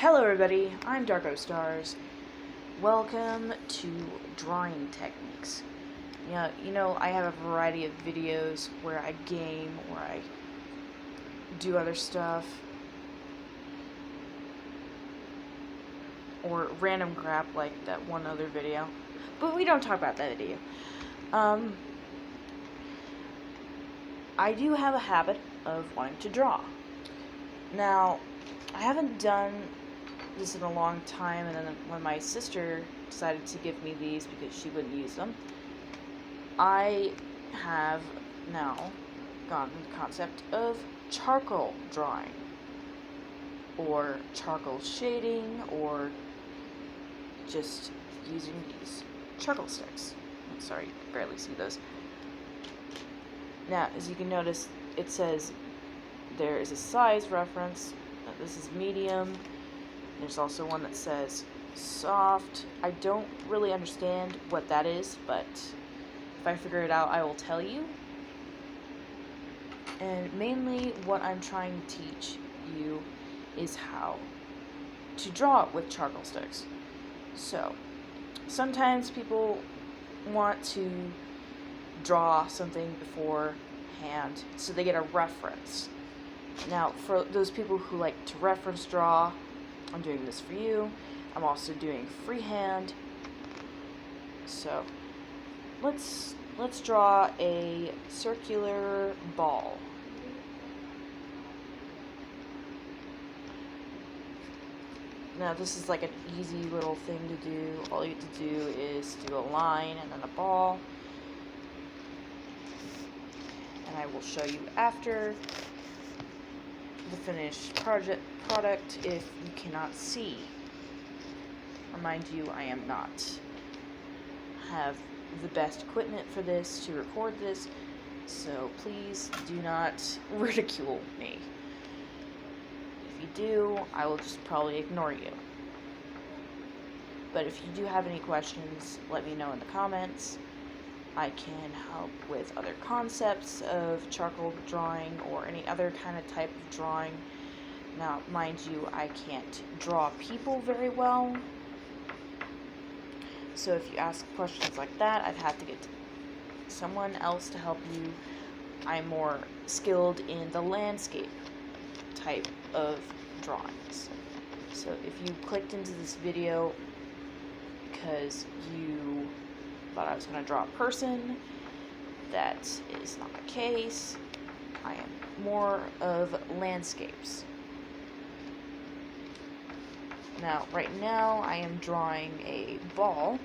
Hello everybody, I'm Darko Stars. Welcome to Drawing Techniques. I have a variety of videos where I game, where I do other stuff, or random crap like that one other video. But we don't talk about that video. I do have a habit of wanting to draw. Now, I haven't done this in a long time, and then when my sister decided to give me these because she wouldn't use them, I have now gotten the concept of charcoal drawing, or charcoal shading, or just using these charcoal sticks. I'm sorry, you can barely see those. Now, as you can notice, it says there is a size reference. This is medium. There's also one that says soft. I don't really understand what that is, but if I figure it out, I will tell you. And mainly what I'm trying to teach you is how to draw with charcoal sticks. So, sometimes people want to draw something beforehand so they get a reference. Now, for those people who like to reference draw, I'm doing this for you. I'm also doing freehand. So, let's draw a circular ball. Now, this is like an easy little thing to do. All you have to do is do a line and then a ball. And I will show you after the finished product if you cannot see. Remind you, I am not have the best equipment for this to record this, so please do not ridicule me. If you do, I will just probably ignore you. But if you do have any questions, let me know in the comments. I can help with other concepts of charcoal drawing or any other kind of type of drawing. Now, mind you, I can't draw people very well. So if you ask questions like that, I'd have to get someone else to help you. I'm more skilled in the landscape type of drawings. So if you clicked into this video because you thought I was going to draw a person, that is not the case. I am more of landscapes. Now, right now, I am drawing a ball.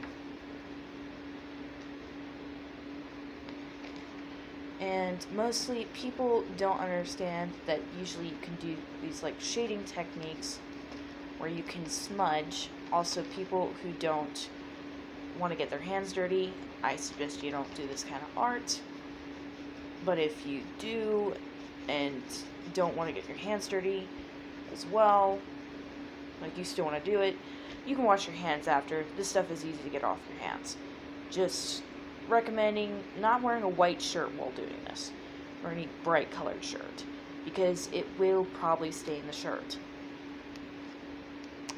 And mostly, people don't understand that usually you can do these like shading techniques where you can smudge. Also, people who don't want to get their hands dirty, I suggest you don't do this kind of art. But if you do and don't want to get your hands dirty as well, like you still want to do it, you can wash your hands after. This stuff is easy to get off your hands. Just recommending not wearing a white shirt while doing this, or any bright colored shirt, because it will probably stain the shirt.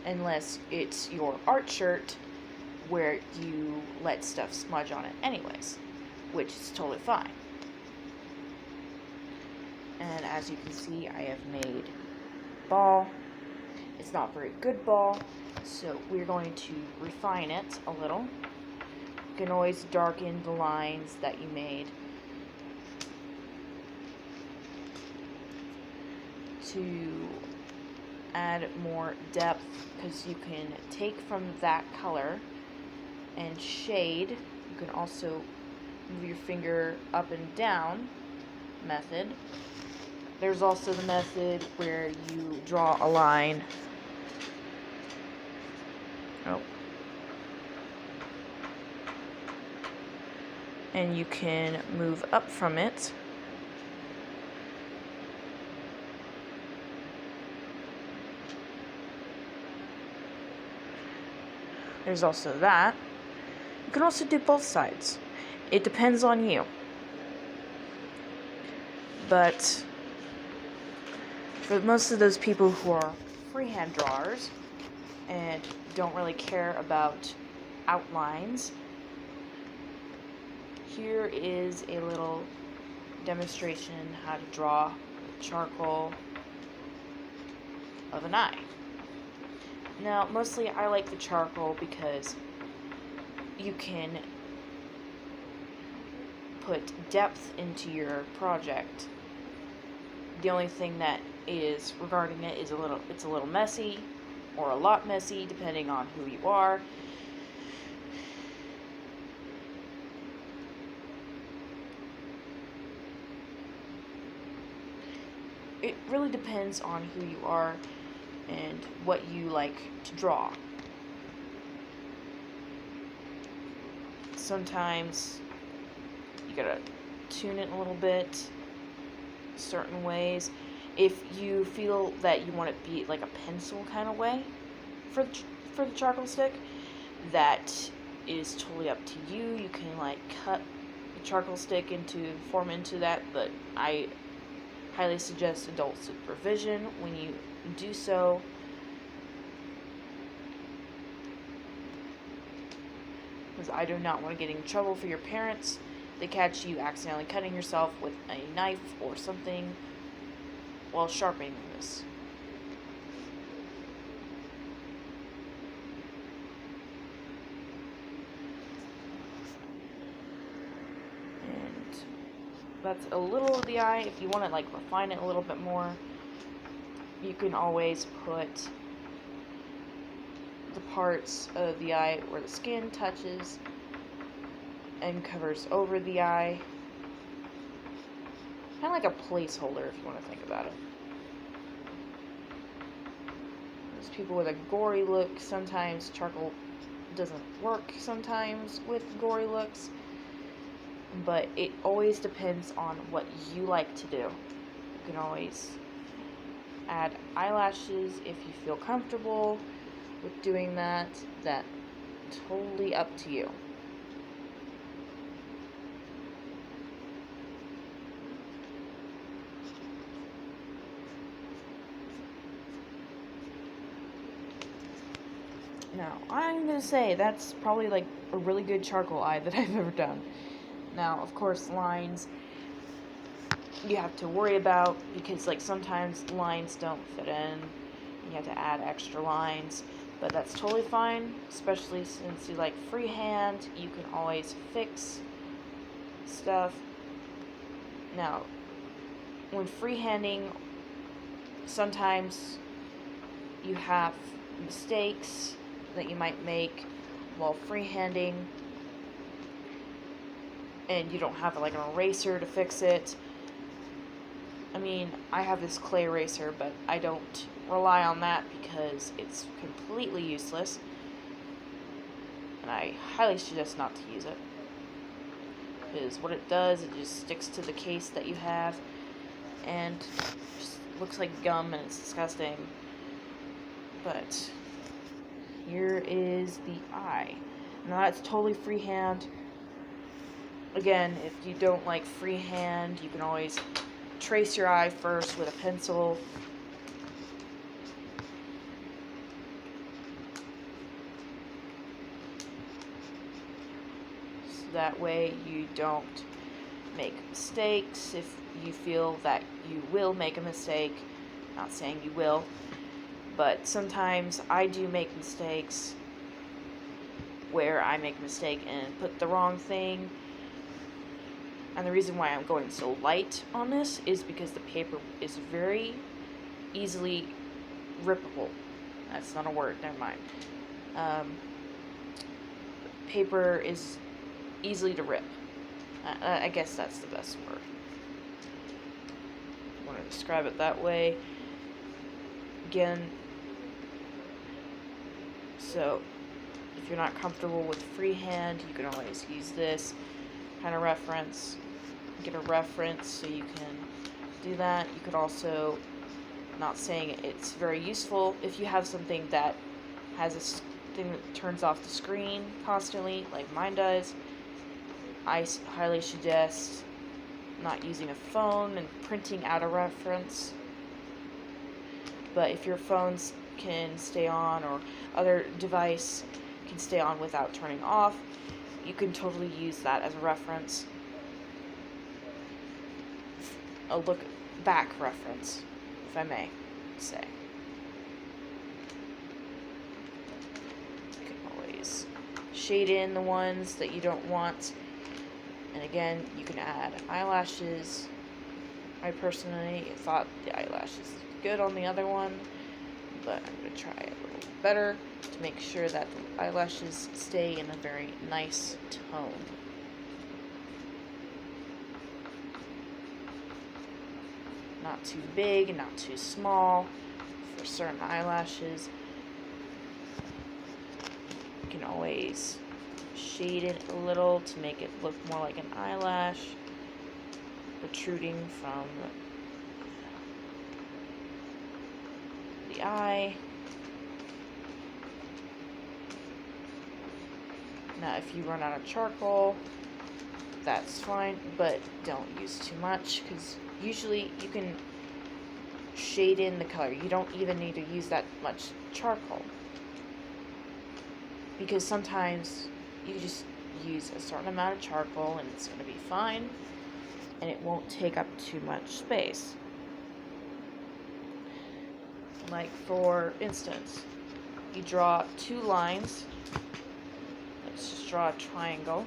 Unless it's your art shirt where you let stuff smudge on it anyways, which is totally fine. And as you can see, I have made a ball. It's not a very good ball, so we're going to refine it a little. You can always darken the lines that you made to add more depth, because you can take from that color and shade. You can also move your finger up and down method. There's also the method where you draw a line. And you can move up from it. There's also that. You can also do both sides. It depends on you. But for most of those people who are freehand drawers, and don't really care about outlines, here is a little demonstration how to draw with charcoal of an eye. Now, mostly I like the charcoal because you can put depth into your project. The only thing that is regarding it is it's a little messy, or a lot messy, depending on who you are. It really depends on who you are and what you like to draw. Sometimes you gotta tune it a little bit, certain ways. If you feel that you want it to be like a pencil kind of way for the charcoal stick, that is totally up to you. You can like cut the charcoal stick form into that, but I highly suggest adult supervision when you do so. Because I do not want to get in trouble for your parents. They catch you accidentally cutting yourself with a knife or something while sharpening this. And that's a little of the eye. If you want to like refine it a little bit more, you can always put the parts of the eye where the skin touches and covers over the eye. Kind of like a placeholder if you want to think about it. There's people with a gory look. Sometimes charcoal doesn't work sometimes with gory looks. But it always depends on what you like to do. You can always add eyelashes if you feel comfortable with doing that. That's totally up to you. Now, I'm going to say that's probably like a really good charcoal eye that I've ever done. Now, of course, lines you have to worry about because like sometimes lines don't fit in. You have to add extra lines, but that's totally fine, especially since you like freehand. You can always fix stuff. Now, when freehanding, sometimes you have mistakes that you might make while freehanding, and you don't have like an eraser to fix it. I mean, I have this clay eraser, but I don't rely on that because it's completely useless, and I highly suggest not to use it. Because what it does, it just sticks to the case that you have, and just looks like gum, and it's disgusting. But here is the eye. Now that's totally freehand. Again, if you don't like freehand, you can always trace your eye first with a pencil. So that way you don't make mistakes. If you feel that you will make a mistake, not saying you will, but sometimes I do make mistakes where I make a mistake and put the wrong thing. And the reason why I'm going so light on this is because the paper is very easily rippable. That's not a word, never mind. Paper is easily to rip. I guess that's the best word. I want to describe it that way. Again, so if you're not comfortable with freehand, you can always use this kind of reference. Get a reference so you can do that. You could also, not saying it's very useful, if you have something that has a thing that turns off the screen constantly, like mine does, I highly suggest not using a phone and printing out a reference. But if your phone's can stay on, or other device can stay on without turning off. You can totally use that as a reference. A look back reference, if I may say. You can always shade in the ones that you don't want. And again, you can add eyelashes. I personally thought the eyelashes looked good on the other one, but I'm going to try it a little better to make sure that the eyelashes stay in a very nice tone. Not too big, not too small for certain eyelashes. You can always shade it a little to make it look more like an eyelash protruding from the eye. Now, if you run out of charcoal, that's fine, but don't use too much, because usually you can shade in the color. You don't even need to use that much charcoal, because sometimes you just use a certain amount of charcoal and it's going to be fine, and it won't take up too much space. Like, for instance, you draw 2 lines. Let's just draw a triangle.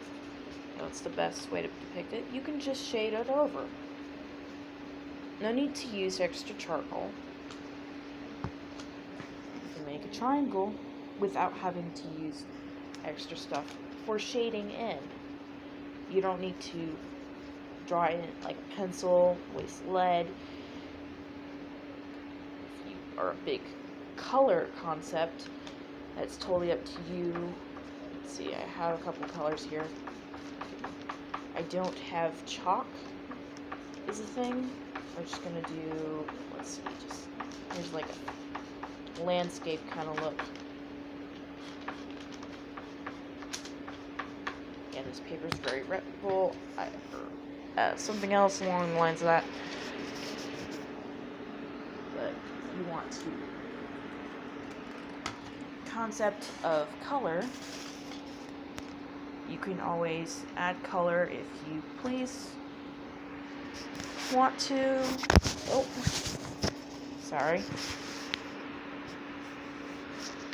That's the best way to depict it. You can just shade it over. No need to use extra charcoal. You can make a triangle without having to use extra stuff for shading in. You don't need to draw in like a pencil with lead. If you are a big color concept, that's totally up to you. Let's see, I have a couple colors here. I don't have chalk is a thing. We're just gonna do, let's see, just, here's like a landscape kind of look. Yeah, this paper is very reputable. Something else along the lines of that. But you want to concept of color. You can always add color if you please want to. Oh, sorry. You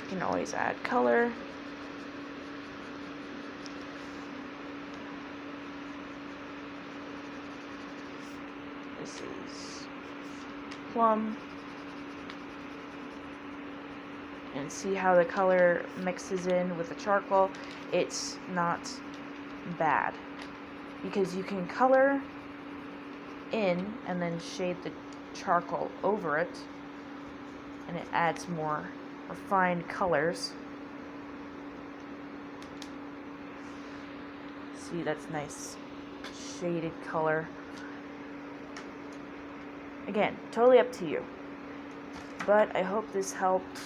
can always add color. This is plum. And see how the color mixes in with the charcoal. It's not bad, because you can color in and then shade the charcoal over it, and it adds more refined colors. See, that's nice shaded color. Again, totally up to you, but I hope this helped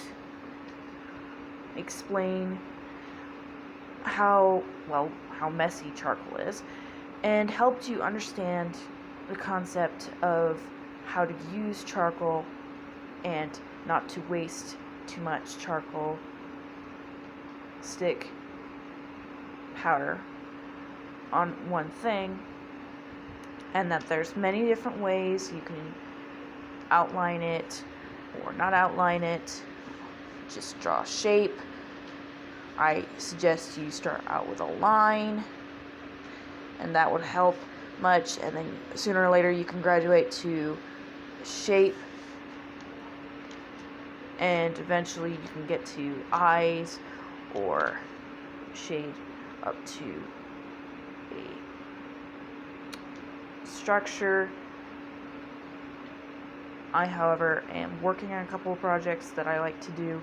explain how messy charcoal is, and helped you understand the concept of how to use charcoal and not to waste too much charcoal stick powder on one thing, and that there's many different ways you can outline it or not outline it. Just draw a shape. I suggest you start out with a line, and that would help much, and then sooner or later you can graduate to shape, and eventually you can get to eyes or shade up to a structure. I, however, am working on a couple of projects that I like to do,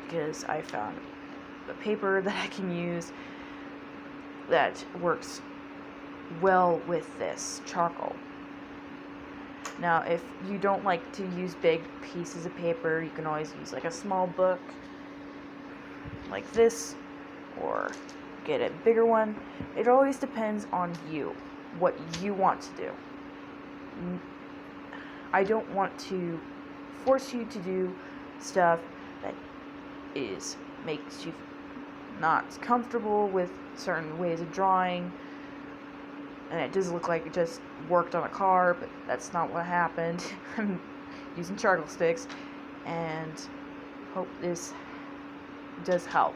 because I found the paper that I can use that works well with this charcoal. Now, if you don't like to use big pieces of paper, you can always use like a small book like this, or get a bigger one. It always depends on you, what you want to do. I don't want to force you to do stuff that makes you not comfortable with certain ways of drawing, and it does look like it just worked on a car, but that's not what happened. I'm using charcoal sticks, and hope this does help.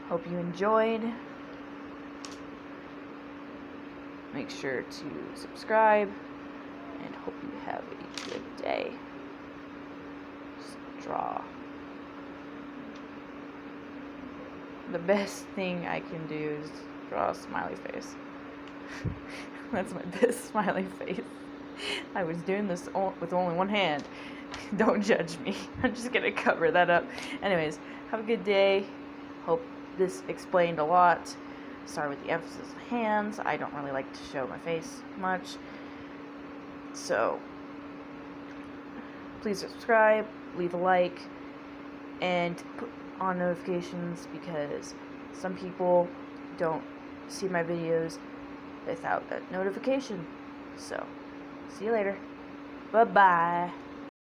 Hope you enjoyed. Make sure to subscribe, and hope you have a good day. Just draw. The best thing I can do is draw a smiley face. That's my best smiley face. I was doing this with only one hand. Don't judge me. I'm just gonna cover that up. Anyways, have a good day. Hope this explained a lot. Start with the emphasis of hands. I don't really like to show my face much. So, please subscribe, leave a like, and put on notifications, because some people don't see my videos without a notification. So, see you later. Bye-bye.